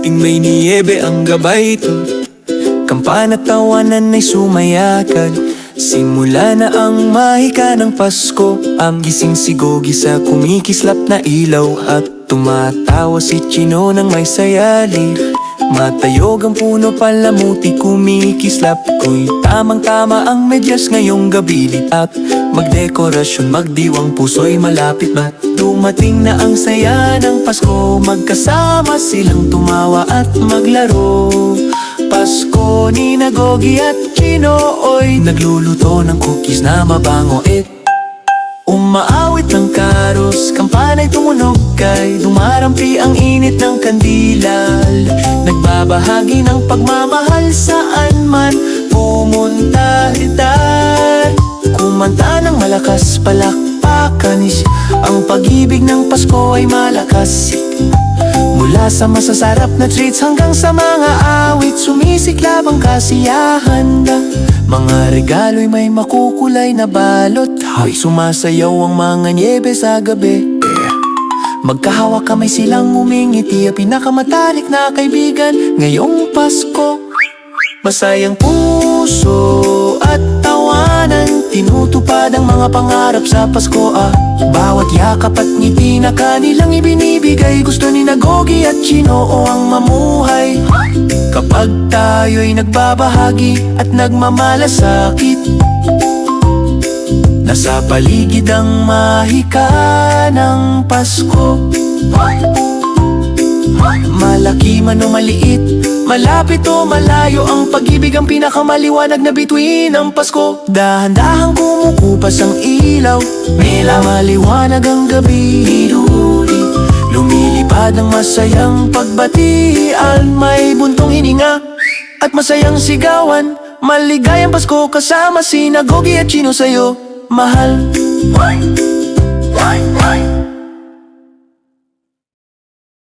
Tuwing may niyebe ang gabay to, kampana tawanan ay sumayakag. Simula na ang mahika ng Pasko, ang gising si Gogi sa kumikislap na ilaw. At tumatawa si Chino ng may sayali. Matayog ang puno palamuti kumikislap. Kuy tamang-tama ang medyas ngayong gabi. At magdekorasyon, magdiwang puso'y malapit ba? Dumating na ang saya ng Pasko, magkasama silang tumawa at maglaro. Pasko ni Gogi at Chino, oy, nagluluto ng cookies na mabango. Umaawit ng karos, kampana'y tumunog, kay dumarampi ang init ng kandila. Nagbabahagi ng pagmamahal saan man pumunta. Kumanta ng malakas, palakpakan. Ang pag-ibig ng Pasko ay malakas. Mula sa masasarap na treats hanggang sa mga awit, sumisiklab ang kasiyahan. Mga regalo'y may makukulay na balot. Hoy, sumasayaw ang mga nyebe sa gabi. Magkahawak kamay silang umingiti, ang pinakamatalik na kaibigan ngayong Pasko. Masayang puso at tawanan, tinutupad ang mga pangarap sa Pasko. Bawat yakap at ngiti na kanilang ibinibigay, gusto ni Gogi at Chino ang mamuhay. Kapag tayo'y nagbabahagi at nagmamalasakit, nasa paligid ang mahika ng Pasko. Malaki man o maliit, malapit o malayo, ang pag-ibig ang pinakamaliwanag na bituin ng Pasko. Dahan-dahang kumukupas ang ilaw, maliwanag ang gabi. Lumilipad ang masayang pagbatian, may buntong hininga at masayang sigawan. Maligayang Pasko kasama si Gogi at Chino sa'yo, mahal.